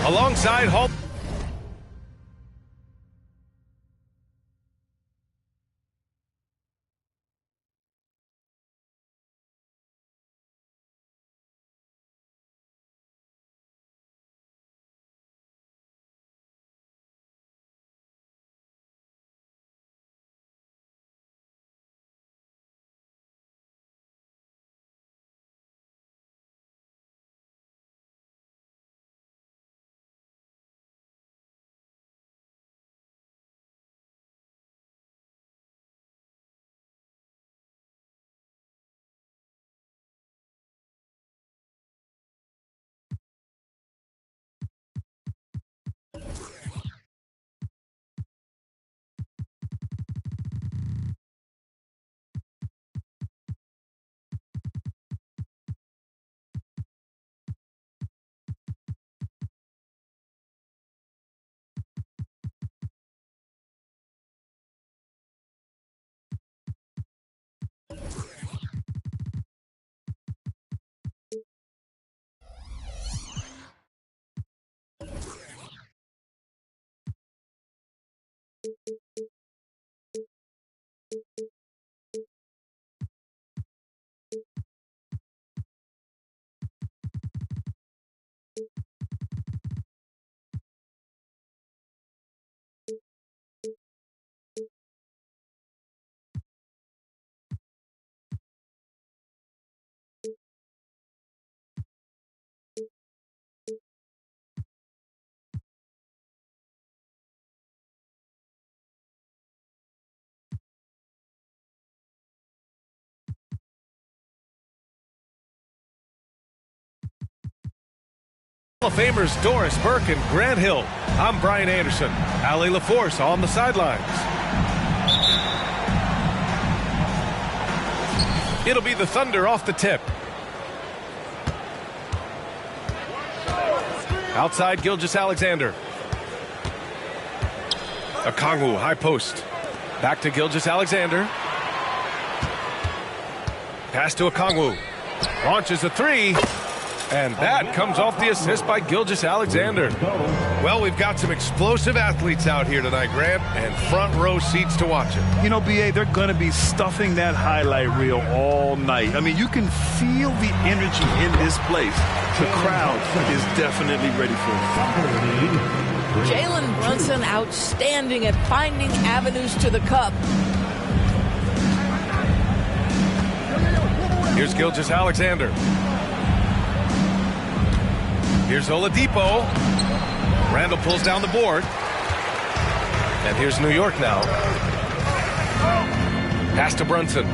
alongside Hall. Hall of Famers Doris Burke and Grant Hill. I'm Brian Anderson. Allie LaForce on the sidelines. It'll be the Thunder off the tip. Outside Gilgeous-Alexander. Okongwu, high post. Back to Gilgeous-Alexander. Pass to Okongwu. Launches a three. And that comes off the assist by Gilgeous-Alexander. Well, we've got some explosive athletes out here tonight, Grant, and front row seats to watch it. You know, B.A., they're going to be stuffing that highlight reel all night. I mean, you can feel the energy in this place. The crowd is definitely ready for it. Jalen Brunson outstanding at finding avenues to the cup. Here's Gilgeous-Alexander. Here's Oladipo. Randall pulls down the board. And here's New York now. Pass to Brunson.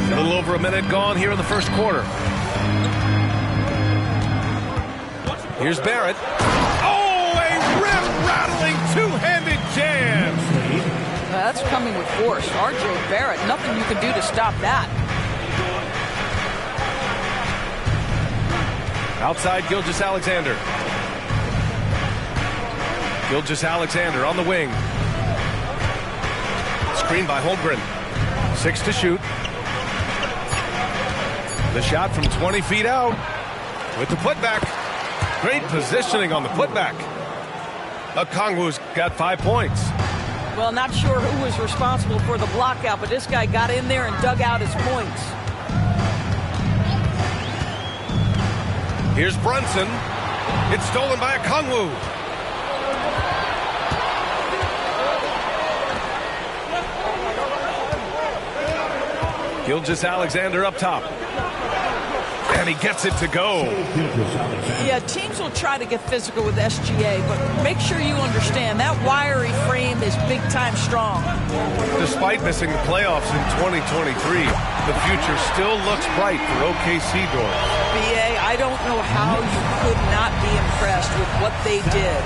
A little over a minute gone here in the first quarter. Here's Barrett. Oh, a rim-rattling two-handed jam. That's coming with force. R.J. Barrett, nothing you can do to stop that. Outside Gilgeous-Alexander. Gilgeous-Alexander on the wing. Screen by Holmgren. 6 to shoot. The shot from 20 feet out with the putback. Great positioning on the putback. Okongwu's got 5 points. Well, not sure who was responsible for the block out, but this guy got in there and dug out his points. Here's Brunson. It's stolen by Okongwu. Gilgeous-Alexander up top. And he gets it to go. Yeah, teams will try to get physical with SGA, but make sure you understand that wiry frame is big-time strong. Despite missing the playoffs in 2023, the future still looks bright for OKC Doors. BA, I don't know how you could not be impressed with what they did.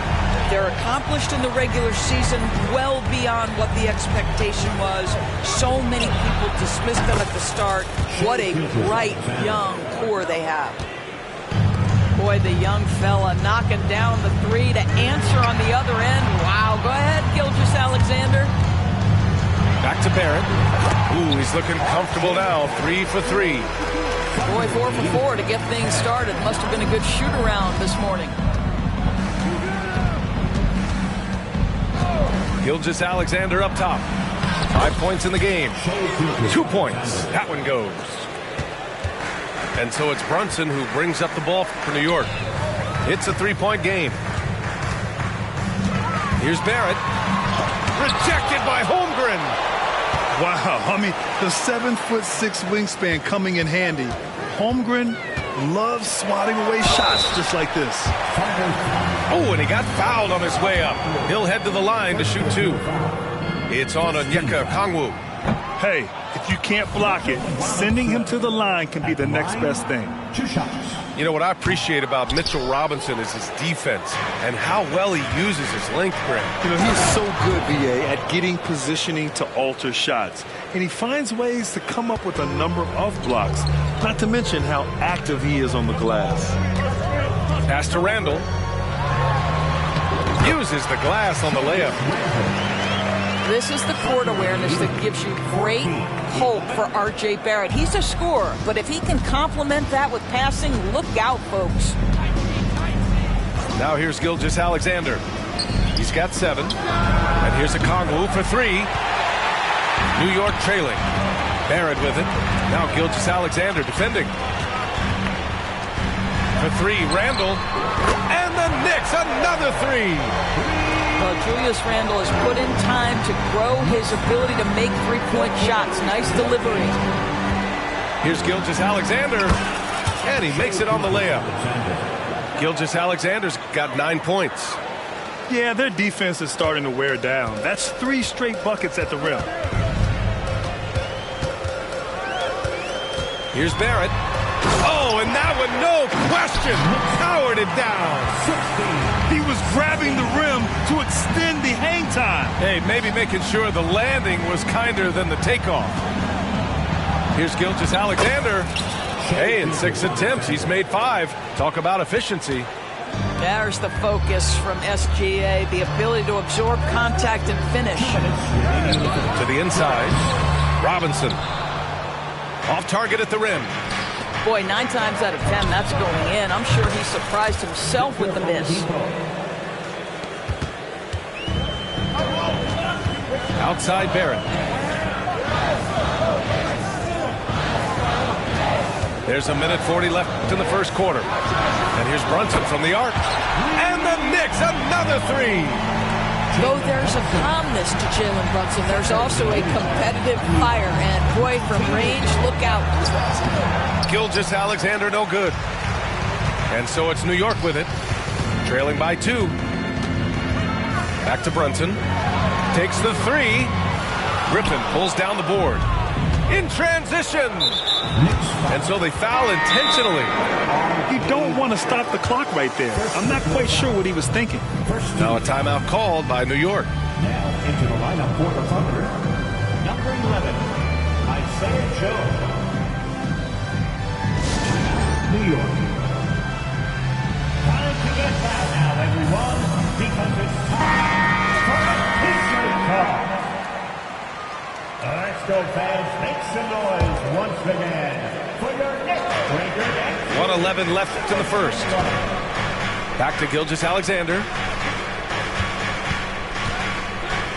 They're accomplished in the regular season well beyond what the expectation was. So many people dismissed them at the start. What a bright young core they have. Boy, the young fella knocking down the three to answer on the other end. Wow, go ahead, Gilgeous-Alexander. Back to Barrett. Ooh, he's looking comfortable now. 3 for 3. Boy, 4 for 4 to get things started. Must have been a good shoot-around this morning. Gilgeous-Alexander up top. 5 points in the game. 2 points. That one goes. And so it's Brunson who brings up the ball for New York. It's a 3-point game. Here's Barrett. Rejected by Holmgren. Wow, I mean, the 7'6" wingspan coming in handy. Holmgren loves swatting away shots just like this. Oh, and he got fouled on his way up. He'll head to the line to shoot 2. It's on Onyeka Okongwu. Hey, if you can't block it, sending him to the line can be the next best thing. 2 shots. You know, what I appreciate about Mitchell Robinson is his defense and how well he uses his length, Grant. You know, he's so good, B.A., at getting positioning to alter shots. And he finds ways to come up with a number of blocks, not to mention how active he is on the glass. Pass to Randall. Uses the glass on the layup. This is the court awareness that gives you great hope for R.J. Barrett. He's a scorer, but if he can complement that with passing, look out, folks. Now here's Gilgeous-Alexander. He's got 7. And here's Okongwu for 3. New York trailing. Barrett with it. Now Gilgeous-Alexander defending. For 3, Randall. And the Knicks, another 3. Well, Julius Randle has put in time to grow his ability to make 3-point shots. Nice delivery. Here's Gilgeous-Alexander, and he makes it on the layup. Gilgeous-Alexander's got 9 points. Yeah, their defense is starting to wear down. That's 3 straight buckets at the rim. Here's Barrett. Oh, and that one, no question, powered it down. He was grabbing the rim to extend the hang time. Hey, maybe making sure the landing was kinder than the takeoff. Here's Gilgeous-Alexander. Hey, in 6 attempts, he's made 5. Talk about efficiency. There's the focus from SGA, the ability to absorb contact and finish. To the inside, Robinson. Off target at the rim. Boy, 9 times out of 10, that's going in. I'm sure he surprised himself with the miss. Outside Barrett. There's 1:40 left in the first quarter. And here's Brunson from the arc. And the Knicks, another 3. Though there's a calmness to Jalen Brunson, there's also a competitive fire. And boy, from range, look out. Gilgeous-Alexander no good. And so it's New York with it. Trailing by 2. Back to Brunson. Takes the 3. Griffin pulls down the board. In transition. And so they foul intentionally. You don't want to stop the clock right there. I'm not quite sure what he was thinking. Now a timeout called by New York. Now into the lineup for the Thunder, number 11, Isaiah Joe. New York. Time to get back now, everyone, because it's time for a history call. Let's go, fans. Make some noise once again for your Knicks breaker. 1:11 left in the first. Back to Gilgeous-Alexander.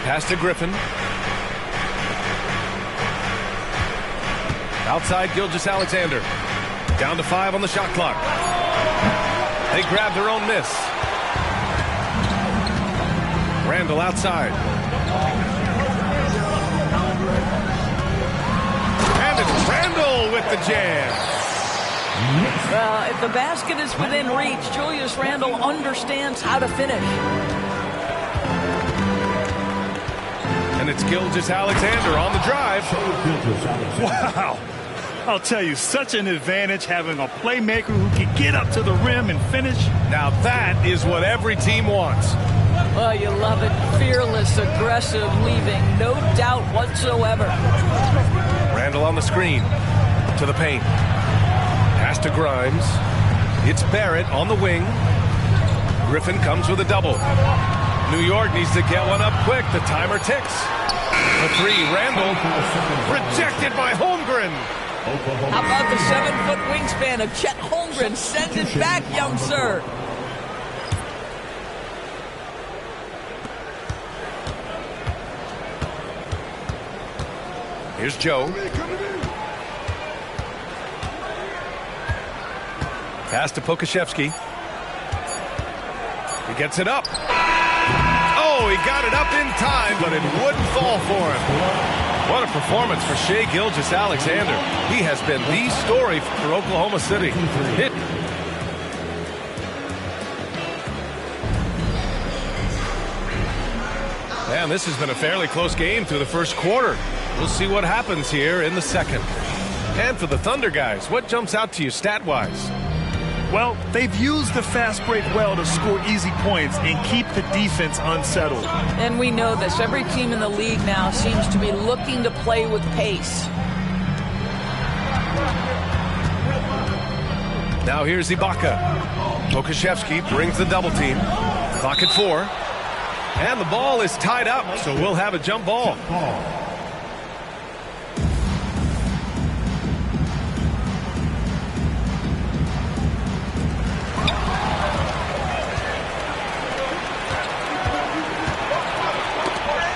Pass to Griffin. Outside Gilgeous-Alexander. Down to 5 on the shot clock. They grab their own miss. Randall outside. And it's Randall with the jam. Well, if the basket is within reach, Julius Randle understands how to finish. And it's Gilgeous-Alexander on the drive. Wow. I'll tell you, such an advantage having a playmaker who can get up to the rim and finish. Now that is what every team wants. Oh, you love it. Fearless, aggressive, leaving no doubt whatsoever. Randall on the screen. To the paint. Pass to Grimes. It's Barrett on the wing. Griffin comes with a double. New York needs to get one up quick. The timer ticks. The 3, Randall. Rejected by Holmgren. How about the 7-foot wingspan of Chet Holmgren? Sends it back, young sir. Here's Joe. Pass to Pokashevsky. He gets it up. Oh, he got it up in time, but it wouldn't fall for him. What a performance for Shai Gilgeous-Alexander. He has been the story for Oklahoma City. Man, this has been a fairly close game through the first quarter. We'll see what happens here in the second. And for the Thunder guys, what jumps out to you stat-wise? Well, they've used the fast break well to score easy points and keep the defense unsettled. And we know this. Every team in the league now seems to be looking to play with pace. Now here's Ibaka. Pokashevsky brings the double team. Clock at 4. And the ball is tied up, so we'll have a jump ball.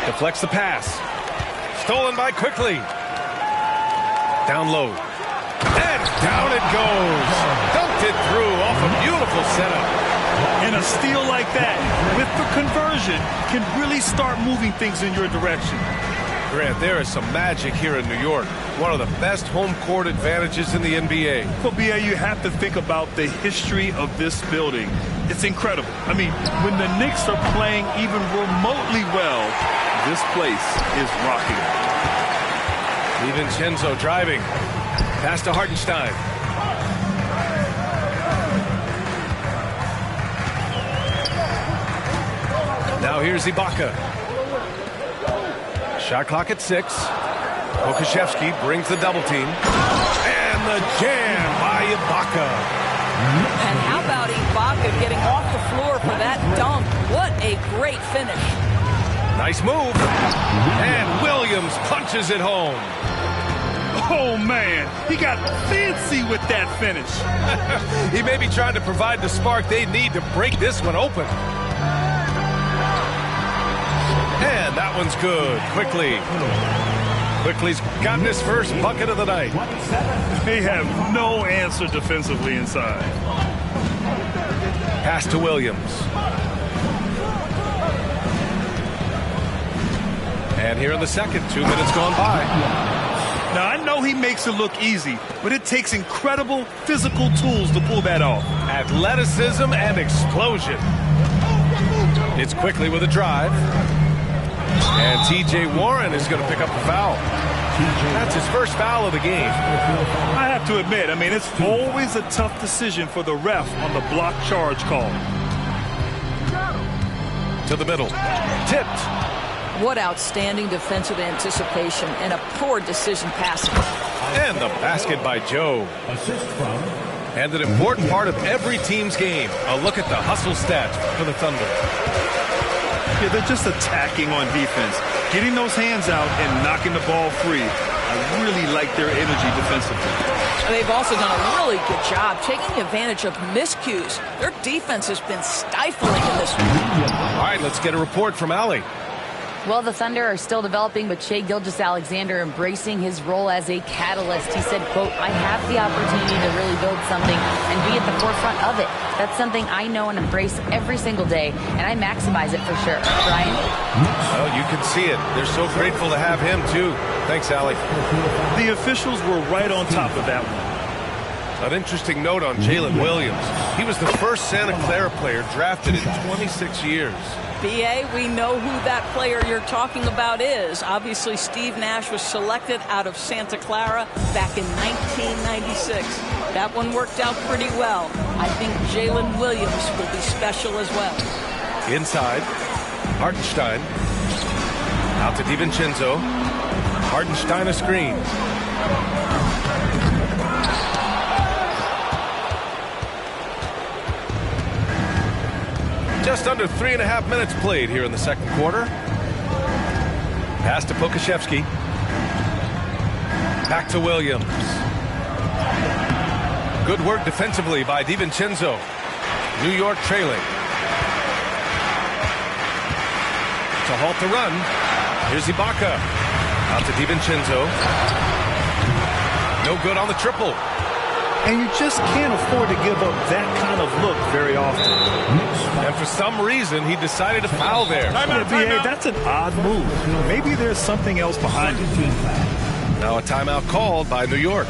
Deflects the pass. Stolen by Quickly. Down low. And down it goes. Dunked it through off a beautiful setup. And a steal like that, with the conversion, can really start moving things in your direction. Grant, there is some magic here in New York. One of the best home court advantages in the NBA. Well, B.A., you have to think about the history of this building. It's incredible. I mean, when the Knicks are playing even remotely well, this place is rocking. DiVincenzo driving. Pass to Hartenstein. Now here's Ibaka. Shot clock at 6. Pokashevsky brings the double team. And the jam by Ibaka. And how about Ibaka getting off the floor for that dunk? What a great finish. Nice move. And Williams punches it home. Oh, man. He got fancy with that finish. He may be trying to provide the spark they need to break this one open. And that one's good. Quickly's gotten his first bucket of the night. They have no answer defensively inside. Pass to Williams. And here in the second, 2 minutes gone by. Now, I know he makes it look easy, but it takes incredible physical tools to pull that off. Athleticism and explosion. It's Quickly with a drive. And T.J. Warren is going to pick up the foul. That's his first foul of the game. I have to admit, I mean, it's always a tough decision for the ref on the block charge call. To the middle. Tipped. What outstanding defensive anticipation and a poor decision passing. And the basket by Joe. Assist from. And an important part of every team's game. A look at the hustle stats for the Thunder. Yeah, they're just attacking on defense, getting those hands out and knocking the ball free. I really like their energy defensively. They've also done a really good job taking advantage of miscues. Their defense has been stifling in this one. All right, let's get a report from Allie. Well, the Thunder are still developing, but Shai Gilgeous-Alexander embracing his role as a catalyst. He said, quote, "I have the opportunity to really build something and be at the forefront of it. That's something I know and embrace every single day, and I maximize it for sure." Brian? Well, you can see it. They're so grateful to have him, too. Thanks, Allie. The officials were right on top of that one. An interesting note on Jalen Williams. He was the first Santa Clara player drafted in 26 years. B.A., we know who that player you're talking about is. Obviously, Steve Nash was selected out of Santa Clara back in 1996. That one worked out pretty well. I think Jalen Williams will be special as well. Inside, Hartenstein. Out to DiVincenzo. Hartenstein a screen. Just under 3.5 minutes played here in the second quarter. Pass to Pokashevsky. Back to Williams. Good work defensively by DiVincenzo. New York trailing. To halt the run. Here's Ibaka. Out to DiVincenzo. No good on the triple. And you just can't afford to give up that kind of look very often. And for some reason, he decided to foul there. BA, that's an odd move. Maybe there's something else behind it. Now a timeout called by New York.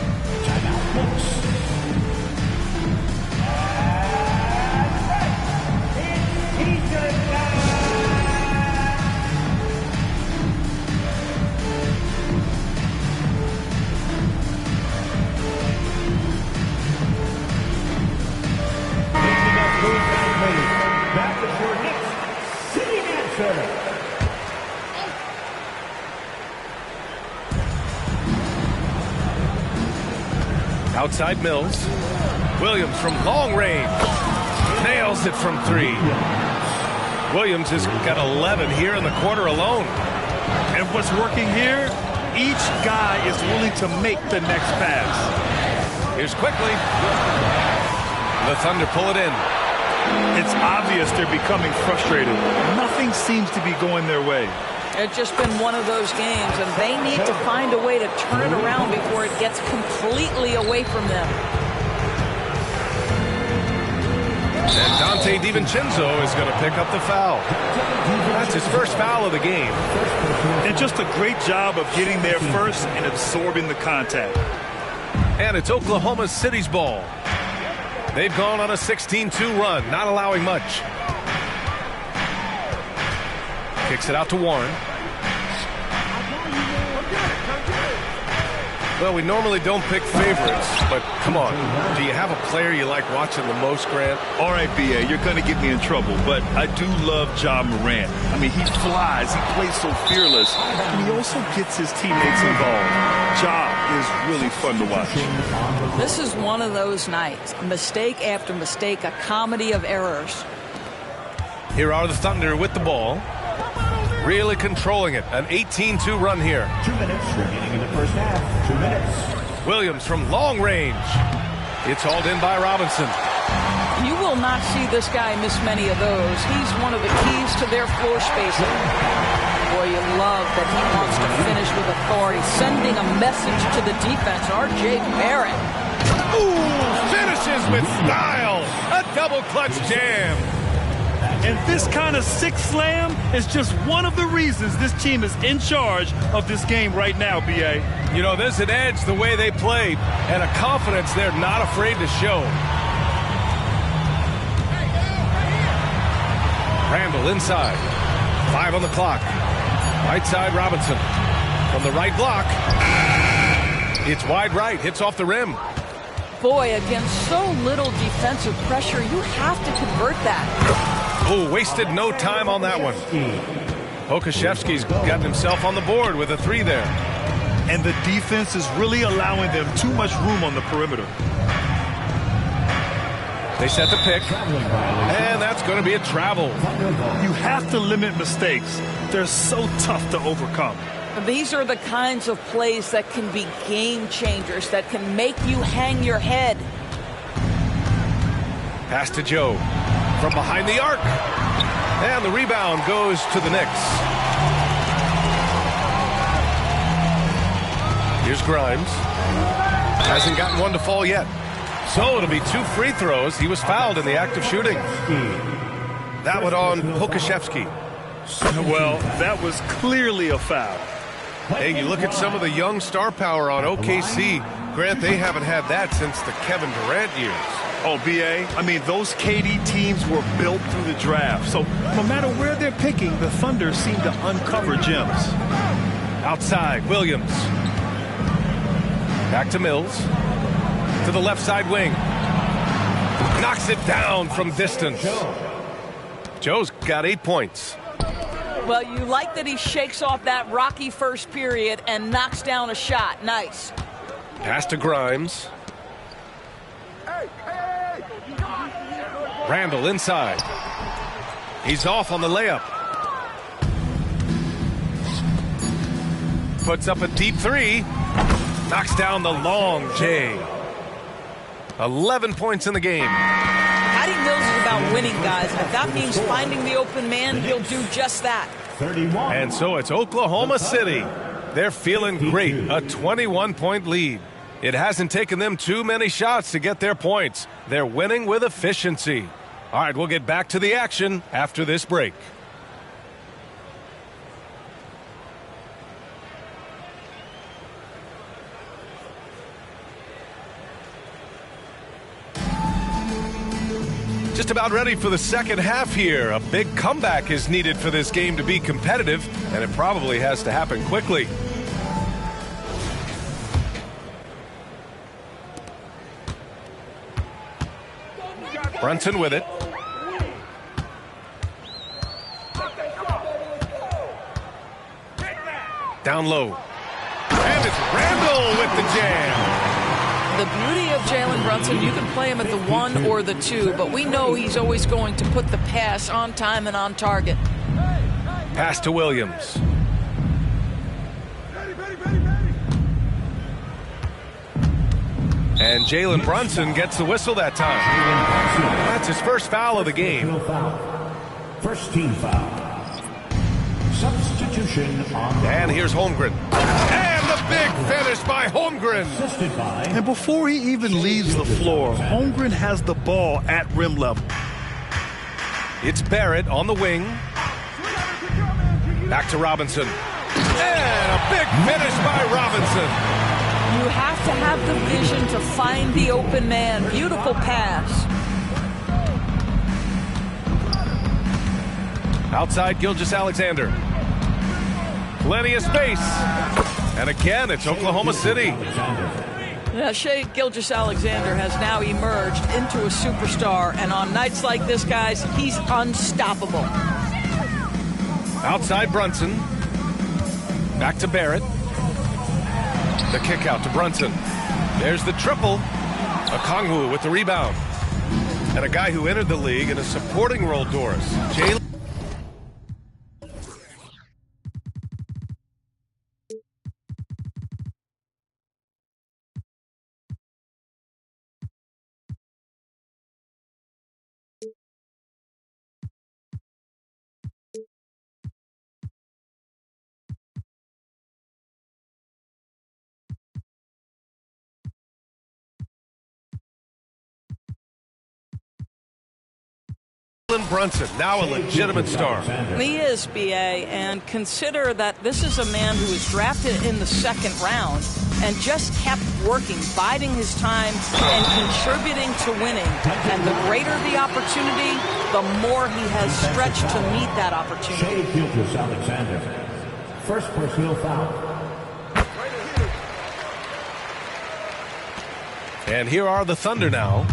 Back is your Knicks sitting answer. Outside Mills. Williams from long range. Nails it from 3. Williams has got 11 here in the quarter alone. And what's working here? Each guy is willing to make the next pass. Here's quickly. The Thunder pull it in. It's obvious they're becoming frustrated. Nothing seems to be going their way. It's just been one of those games, and they need to find a way to turn it around before it gets completely away from them. And Dante DiVincenzo is going to pick up the foul. That's his first foul of the game. And just a great job of getting there first and absorbing the contact. And it's Oklahoma City's ball. They've gone on a 16-2 run, not allowing much. Kicks it out to Warren. Well, we normally don't pick favorites, but come on. Do you have a player you like watching the most, Grant? All right, BA, you're going to get me in trouble, but I do love Ja Morant. I mean, he flies, he plays so fearless, and he also gets his teammates involved. Ja is really fun to watch. This is one of those nights. Mistake after mistake, a comedy of errors. Here are the Thunder with the ball. Really controlling it. An 18-2 run here. 2 minutes remaining in the first half. 2 minutes. Williams from long range. It's hauled in by Robinson. You will not see this guy miss many of those. He's one of the keys to their floor spacing. Boy, you love that he wants to finish with authority, sending a message to the defense. R.J. Barrett. Ooh, finishes with style. A double clutch jam. And this kind of six slam is just one of the reasons this team is in charge of this game right now, BA. You know, there's an edge the way they play and a confidence they're not afraid to show. Randall inside. 5 on the clock. Right side, Robinson. From the right block. It's wide right. Hits off the rim. Boy, against so little defensive pressure, you have to convert that. Oh, wasted no time on that one. Okashevsky's got himself on the board with a 3 there. And the defense is really allowing them too much room on the perimeter. They set the pick, and that's going to be a travel. You have to limit mistakes. They're so tough to overcome. These are the kinds of plays that can be game changers, that can make you hang your head. Pass to Joe from behind the arc. And the rebound goes to the Knicks. Here's Grimes. Hasn't gotten one to fall yet. So it'll be 2 free throws. He was fouled in the act of shooting. That one on Okashevsky. Well, that was clearly a foul. Hey, you look at some of the young star power on OKC. Grant, they haven't had that since the Kevin Durant years. Oh, BA, I mean, those KD teams were built through the draft. So no matter where they're picking, the Thunder seem to uncover gems. Outside, Williams. Back to Mills. To the left side wing. Knocks it down from distance. Joe's got 8 points. Well, you like that he shakes off that rocky first period and knocks down a shot. Nice. Pass to Grimes. Randall inside. He's off on the layup. Puts up a deep 3. Knocks down the long J. 11 points in the game. Patty Mills is about winning, guys. If that means finding the open man, he'll do just that. 31. And so it's Oklahoma City. They're feeling great, a 21-point lead. It hasn't taken them too many shots to get their points. They're winning with efficiency. All right, we'll get back to the action after this break. Just about ready for the second half here. A big comeback is needed for this game to be competitive, and it probably has to happen quickly. Brunson with it. Down low. And it's Randall with the jam. The beauty of Jalen Brunson, you can play him at the 1 or the 2, but we know he's always going to put the pass on time and on target. Pass to Williams. And Jalen Brunson gets the whistle that time. That's his first foul of the game. First team foul. Substitution on. And here's Holmgren. And the big finish by Holmgren. Assisted by. And before he even leaves the floor, Holmgren has the ball at rim level. It's Barrett on the wing. Back to Robinson. And a big finish by Robinson. You have to have the vision to find the open man. Beautiful pass. Outside Gilgeous-Alexander. Plenty of space. And again, it's Oklahoma City. Yeah, Shai Gilgeous-Alexander has now emerged into a superstar. And on nights like this, guys, he's unstoppable. Outside Brunson. Back to Barrett. The kick out to Brunson. There's the triple. Okongwu with the rebound. And a guy who entered the league in a supporting role, Doris. Jalen. Brunson, now a legitimate star. He is, B.A., and consider that this is a man who was drafted in the second round and just kept working, biding his time and contributing to winning. And the greater the opportunity, the more he has stretched to meet that opportunity. Shai Gilgeous-Alexander. First personal foul. And here are the Thunder now.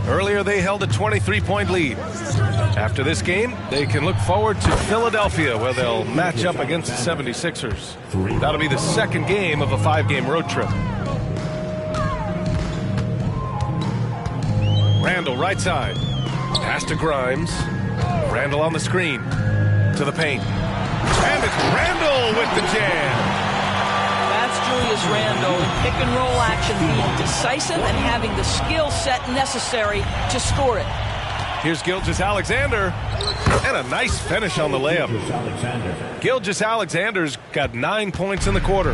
Earlier, they held a 23-point lead. After this game, they can look forward to Philadelphia, where they'll match up against the 76ers. That'll be the second game of a 5-game road trip. Randall, right side. Pass to Grimes. Randall on the screen. To the paint. And it's Randall with the jam. Julius Randle in pick-and-roll action, being decisive and having the skill set necessary to score it. Here's Gilgeous-Alexander, and a nice finish on the layup. Gilgeous-Alexander's got 9 points in the quarter.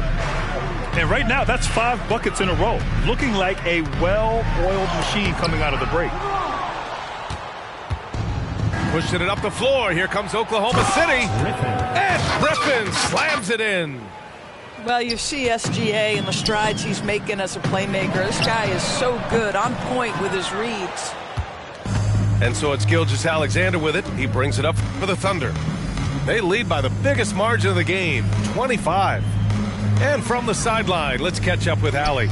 And right now, that's 5 buckets in a row. Looking like a well-oiled machine coming out of the break. Pushing it up the floor. Here comes Oklahoma City. And Griffin slams it in. Well, you see SGA and the strides he's making as a playmaker. This guy is so good, on point with his reads. And so it's Gilgeous-Alexander with it. He brings it up for the Thunder. They lead by the biggest margin of the game, 25. And from the sideline, let's catch up with Allie.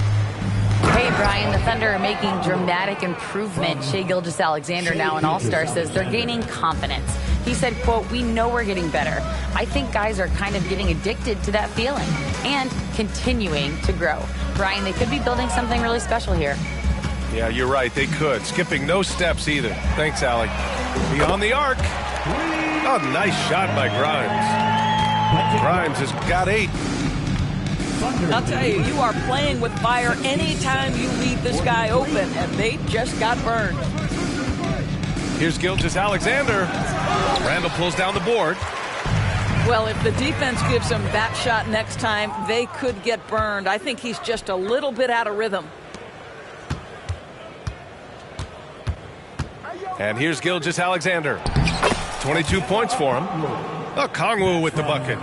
Hey, Brian, the Thunder are making dramatic improvement. Shai Gilgeous-Alexander, now an all-star, says they're gaining confidence. He said, quote, "We know we're getting better. I think guys are kind of getting addicted to that feeling and continuing to grow." Brian, they could be building something really special here. Yeah, you're right. They could. Skipping no steps either. Thanks, Allie. Beyond the arc. A nice shot by Grimes. Grimes has got 8. I'll tell you, you are playing with fire anytime you leave this guy open, and they just got burned. Here's Gilgeous-Alexander. Randall pulls down the board. Well, if the defense gives him that shot next time, they could get burned. I think he's just a little bit out of rhythm. And here's Gilgeous-Alexander. 22 points for him. Kongwu with the bucket.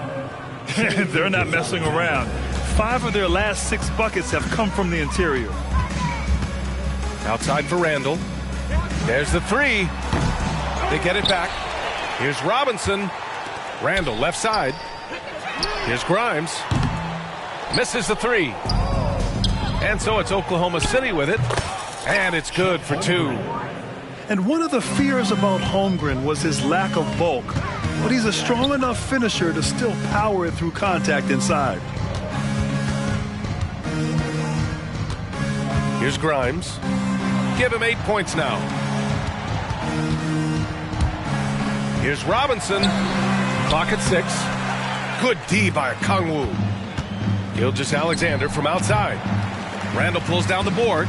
They're not messing around. 5 of their last 6 buckets have come from the interior. Outside for Randall. There's the 3. They get it back. Here's Robinson. Randall left side. Here's Grimes. Misses the 3. And so it's Oklahoma City with it. And it's good for 2. And one of the fears about Holmgren was his lack of bulk. But he's a strong enough finisher to still power it through contact inside. Here's Grimes. Give him 8 points now. Here's Robinson. Clock at 6. Good D by Kongwu. Gilgeous-Alexander from outside. Randall pulls down the board.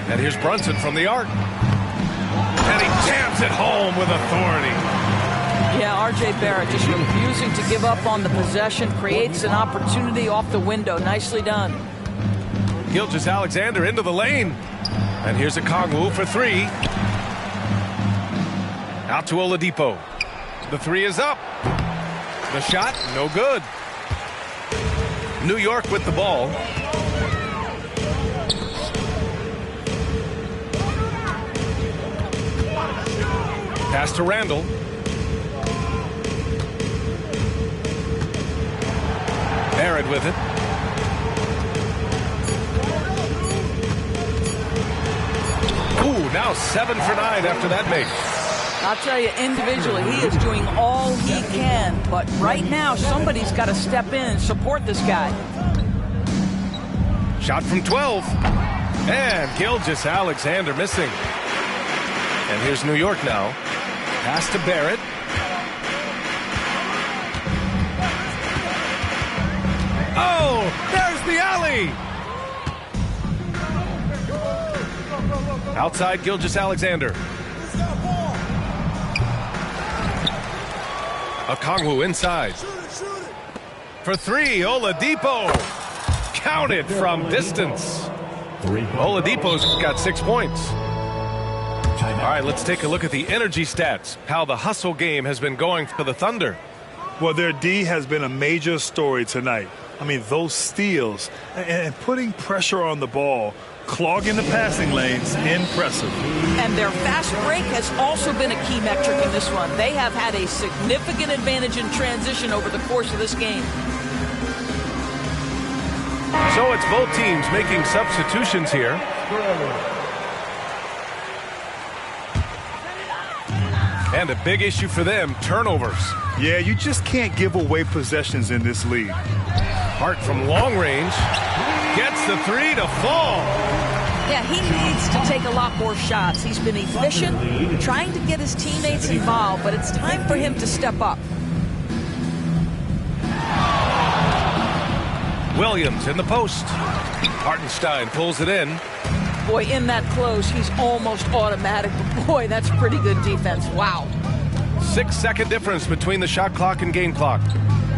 And here's Brunson from the arc. And he jams it home with authority. Yeah, R.J. Barrett just refusing to give up on the possession, creates an opportunity off the window. Nicely done. Gilgeous-Alexander into the lane. And here's a Kongwu for 3. Out to Oladipo. The 3 is up. The shot, no good. New York with the ball. Pass to Randall. Barrett with it. Ooh, now 7 for 9 after that make. I'll tell you, individually, he is doing all he can. But right now, somebody's got to step in and support this guy. Shot from 12. And Gilgeous-Alexander missing. And here's New York now. Pass to Barrett. Oh, there's the alley. Outside Gilgeous-Alexander. Kongwu inside. For 3, Oladipo. Counted from distance. Oladipo's got 6 points. All right, let's take a look at the energy stats, how the hustle game has been going for the Thunder. Well, their D has been a major story tonight. I mean, those steals and putting pressure on the ball, clogging the passing lanes, impressive. And their fast break has also been a key metric in this one. They have had a significant advantage in transition over the course of this game. So it's both teams making substitutions here. And a big issue for them, turnovers. Yeah, you just can't give away possessions in this league. Hart from long range gets the 3 to fall. Yeah, he needs to take a lot more shots. He's been efficient, trying to get his teammates involved, but it's time for him to step up. Williams in the post. Hartenstein pulls it in. Boy, in that close, he's almost automatic. But boy, that's pretty good defense. Wow. 6-second difference between the shot clock and game clock.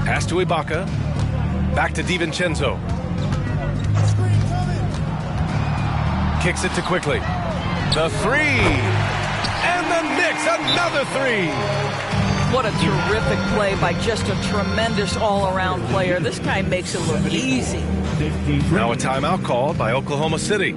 Pass to Ibaka. Back to DiVincenzo. Kicks it to Quickly. The 3. And the Knicks, another 3. What a terrific play by just a tremendous all-around player. This guy makes it look easy. Now a timeout called by Oklahoma City.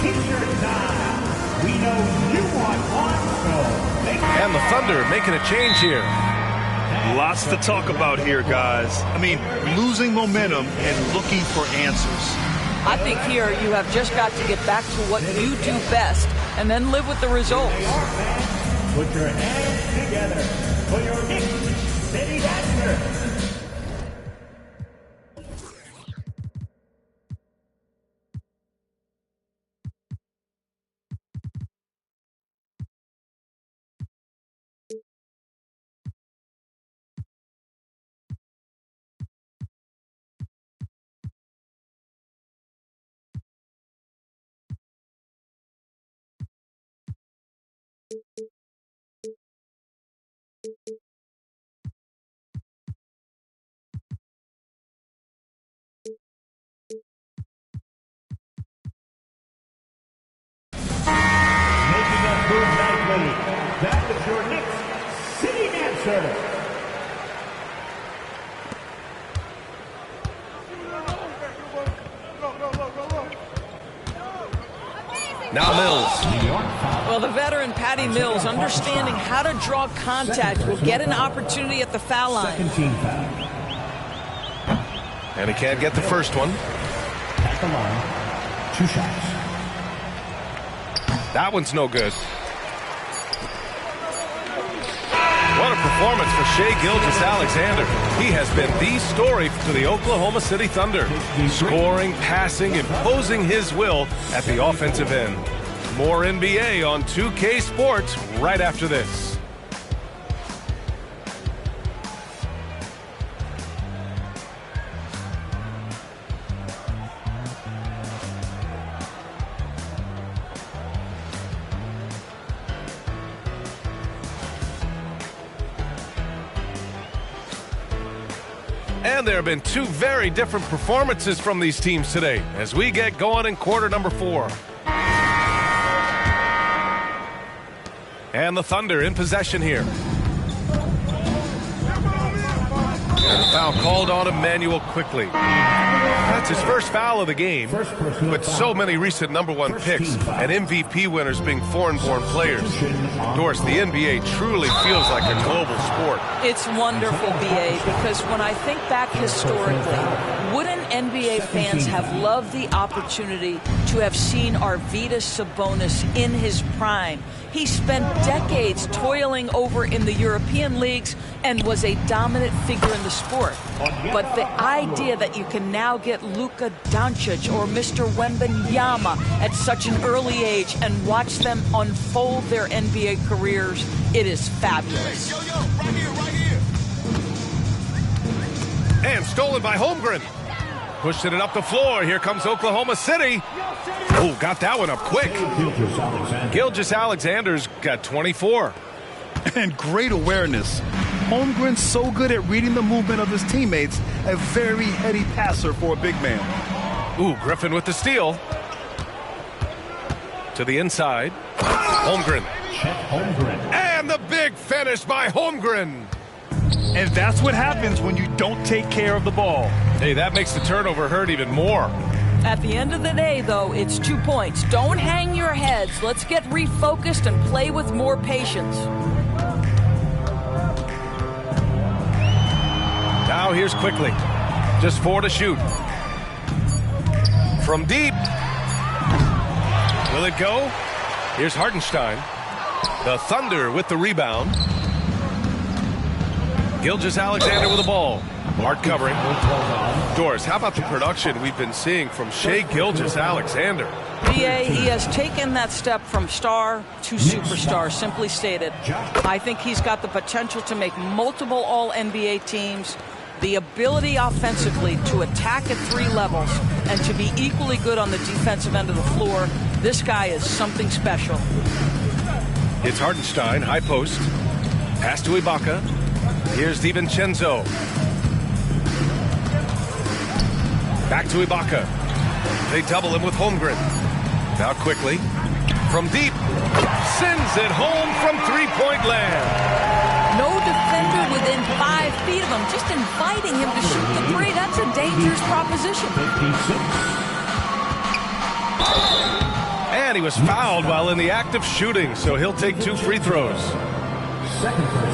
T-shirt time. We know you want one, so make And the Thunder making a change here. Lots to talk about here, guys. I mean, losing momentum and looking for answers. I think here you have just got to get back to what you do best and then live with the results. Put your hands together for your Knicks City Dancer. Making us move nicely. That was your Knicks City Dancer. Now Mills. Well, the veteran Patty Mills, understanding how to draw contact, will get an opportunity at the foul line. Second team foul. And he can't get the first one. At the line. 2 shots. That one's no good. What a performance for Shai Gilgeous-Alexander. He has been the story to the Oklahoma City Thunder. Scoring, passing, imposing his will at the offensive end. More NBA on 2K Sports right after this. And there have been 2 very different performances from these teams today as we get going in quarter number 4. And the Thunder in possession here. And the foul called on Emmanuel quickly. That's his first foul of the game. With so many recent #1 picks and MVP winners being foreign-born players. Doris, the NBA truly feels like a global sport. It's wonderful, BA, because when I think back historically, wouldn't NBA fans have loved the opportunity to have seen Arvydas Sabonis in his prime? He spent decades toiling over in the European leagues and was a dominant figure in the sport. But the idea that you can now get Luka Doncic or Mr. Wembanyama at such an early age and watch them unfold their NBA careers, it is fabulous. And stolen by Holmgren. Pushing it up the floor. Here comes Oklahoma City. Oh, got that one up quick. Gilgeous-Alexander's got 24. And great awareness. Holmgren's so good at reading the movement of his teammates. A very heady passer for a big man. Ooh, Griffin with the steal. To the inside. Holmgren. And the big finish by Holmgren. And that's what happens when you don't take care of the ball. Hey, that makes the turnover hurt even more. At the end of the day, though, it's 2 points. Don't hang your heads. Let's get refocused and play with more patience. Now here's quickly. Just 4 to shoot. From deep. Will it go? Here's Hartenstein. The Thunder with the rebound. Gilgeous-Alexander with the ball. Hard covering. Doris, how about the production we've been seeing from Shai Gilgeous-Alexander? BA, he has taken that step from star to superstar, simply stated. I think he's got the potential to make multiple All-NBA teams, the ability offensively to attack at 3 levels, and to be equally good on the defensive end of the floor. This guy is something special. It's Hartenstein, high post. Pass to Ibaka. Here's DiVincenzo. Back to Ibaka. They double him with Holmgren. Now quickly. From deep. Sends it home from 3-point land. No defender within 5 feet of him, just inviting him to shoot the 3. That's a dangerous proposition. And he was fouled while in the act of shooting, so he'll take 2 free throws.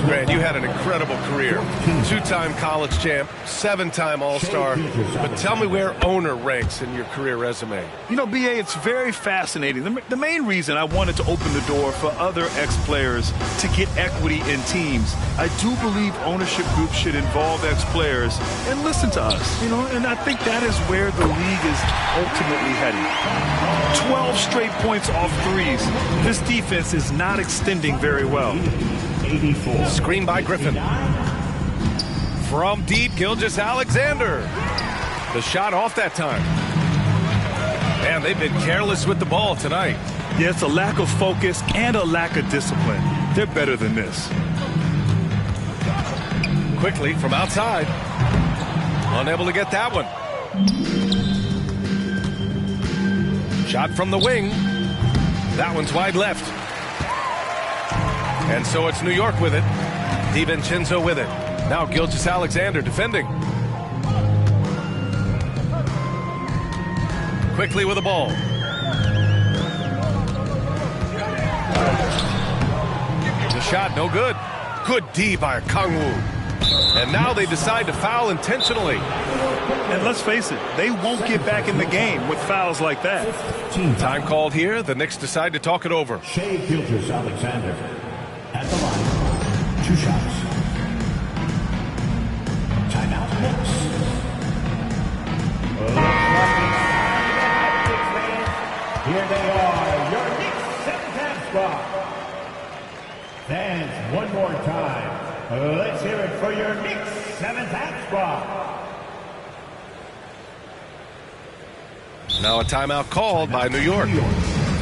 Grant, you had an incredible career. 2-time college champ, 7-time All-Star. But tell me where owner ranks in your career resume. You know, B.A., it's very fascinating. The main reason I wanted to open the door for other ex-players to get equity in teams, I do believe ownership groups should involve ex-players and listen to us, you know, and I think that is where the league is ultimately heading. 12 straight points off threes. This defense is not extending very well. Screen by Griffin. From deep, Gilgeous-Alexander. The shot off that time. Man, they've been careless with the ball tonight. Yeah, it's a lack of focus and a lack of discipline. They're better than this. Quickly from outside. Unable to get that one. Shot from the wing. That one's wide left. And so it's New York with it. DiVincenzo with it. Now Gilgeous-Alexander defending. Quickly with the ball. The shot no good. Good D by Kangwoo. And now they decide to foul intentionally. And let's face it, they won't get back in the game with fouls like that. Time called here. The Knicks decide to talk it over. Shai Gilgeous-Alexander at the line. 2 shots. Timeout Knicks. Here they are, your Knicks 7th squad. Fans, one more time. Let's hear it for your Knicks 7th squad. Now a timeout called by New York.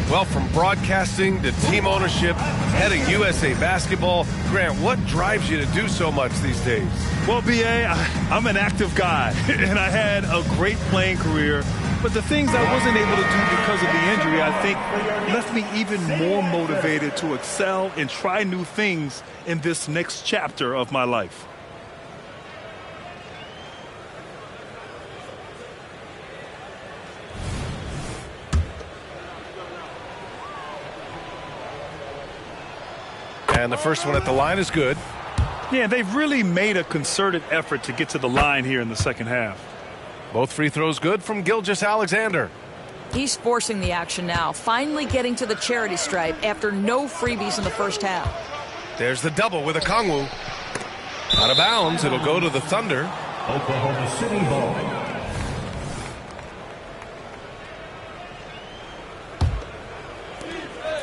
Well, from broadcasting to team ownership, heading USA Basketball, Grant, what drives you to do so much these days? Well, B.A., I'm an active guy, and I had a great playing career. But the things I wasn't able to do because of the injury, I think, left me even more motivated to excel and try new things in this next chapter of my life. And the first one at the line is good. Yeah, they've really made a concerted effort to get to the line here in the second half. Both free throws good from Gilgeous-Alexander. He's forcing the action now, finally getting to the charity stripe after no freebies in the first half. There's the double with a Kangwoo. Out of bounds, it'll go to the Thunder. Oklahoma City ball.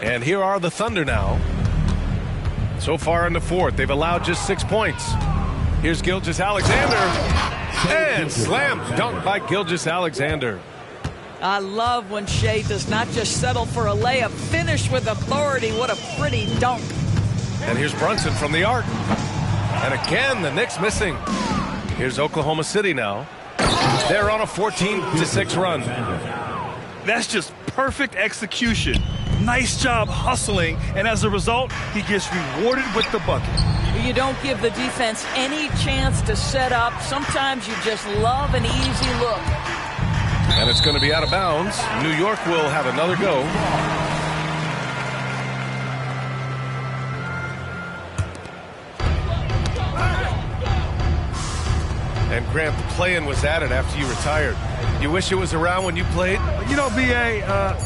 And here are the Thunder now. So far in the fourth, they've allowed just 6 points. Here's Gilgeous-Alexander. And slam dunk by Gilgeous-Alexander. I love when Shai does not just settle for a layup, finish with authority. What a pretty dunk. And here's Brunson from the arc. And again, the Knicks missing. Here's Oklahoma City now. They're on a 14-6 run. That's just perfect execution. Nice job hustling, and as a result, he gets rewarded with the bucket. You don't give the defense any chance to set up. Sometimes you just love an easy look. And it's going to be out of bounds. New York will have another go. And Grant, the play-in was added after you retired. You wish it was around when you played? You know, B.A.,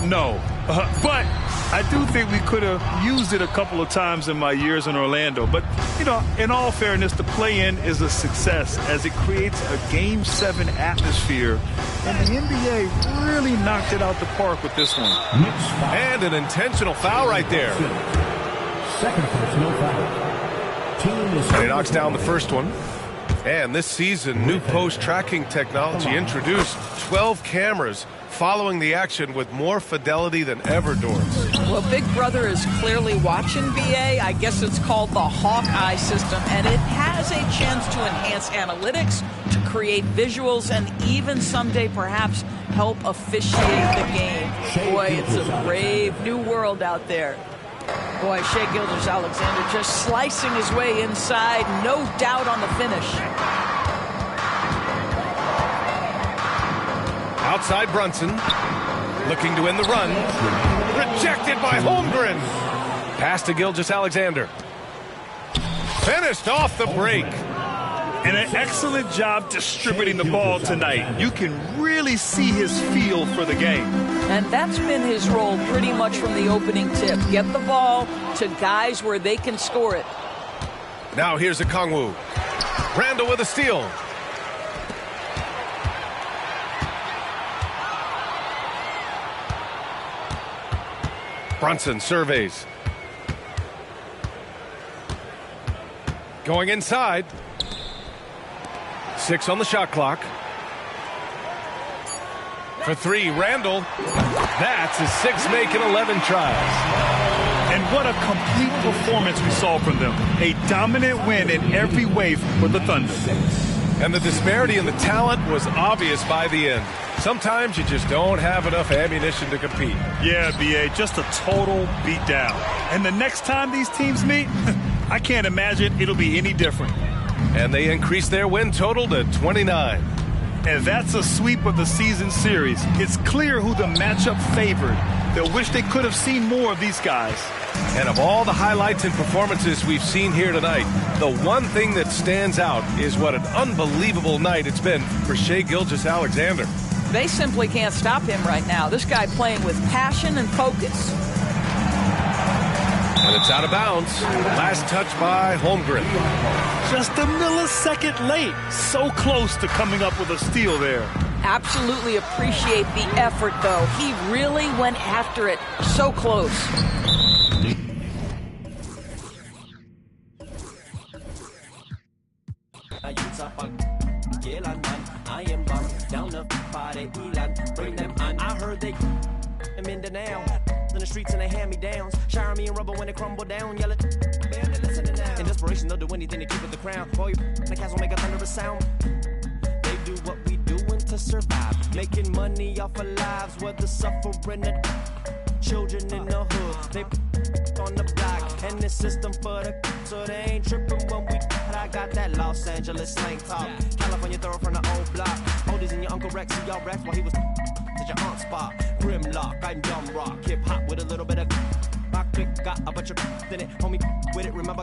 no. But I do think we could have used it a couple of times in my years in Orlando. But, you know, in all fairness, the play-in is a success as it creates a Game 7 atmosphere. And the NBA really knocked it out the park with this one. And an intentional foul right there. Second personal foul. And he knocks down the first one. And this season, new post-tracking technology introduced 12 cameras following the action with more fidelity than ever, Doris. Well, Big Brother is clearly watching, BA. I guess it's called the Hawkeye system, and it has a chance to enhance analytics, to create visuals, and even someday perhaps help officiate the game. Boy, it's a brave new world out there. Boy, Shai Gilgeous-Alexander just slicing his way inside, no doubt on the finish. Outside Brunson, looking to win the run. rejected by Holmgren. Pass to Gilgeous-Alexander. Finished off the break. And an excellent job distributing the ball tonight. You can really see his feel for the game. And that's been his role pretty much from the opening tip. Get the ball to guys where they can score it. Now here's Okongwu. Randall with a steal. Brunson surveys. Going inside. 6 on the shot clock. For 3, Randall. That's his 6th make in 11 tries. And what a complete performance we saw from them. A dominant win in every way for the Thunder. And the disparity in the talent was obvious by the end. Sometimes you just don't have enough ammunition to compete. Yeah, B.A., just a total beatdown. And the next time these teams meet, I can't imagine it'll be any different. And they increased their win total to 29. And that's a sweep of the season series. It's clear who the matchup favored. They'll wish they could have seen more of these guys. And of all the highlights and performances we've seen here tonight, the one thing that stands out is what an unbelievable night it's been for Shai Gilgeous-Alexander. They simply can't stop him right now. This guy playing with passion and focus. And it's out of bounds. Last touch by Holmgren. Just a millisecond late. So close to coming up with a steal there. Absolutely appreciate the effort, though. He really went after it. So close. I heard they I'm in the now in the streets and they hand me downs, shower me in rubber when they crumble down, yell it, man, they listening now. In desperation, they'll do anything to keep it the crown. Boy, the cats will make a thunderous sound. They do what we doing to survive, making money off of lives, whether suffering or children in the hood. They on the block and the system for the so they ain't tripping when we. I got that Los Angeles slang talk, California throw from the old block. Oldies and your Uncle Rex, see y'all Rex while he was at your aunt's spot. Grimlock, I'm dumb rock, hip hop with a little bit of. My click got a bunch of in it, homie with it. Remember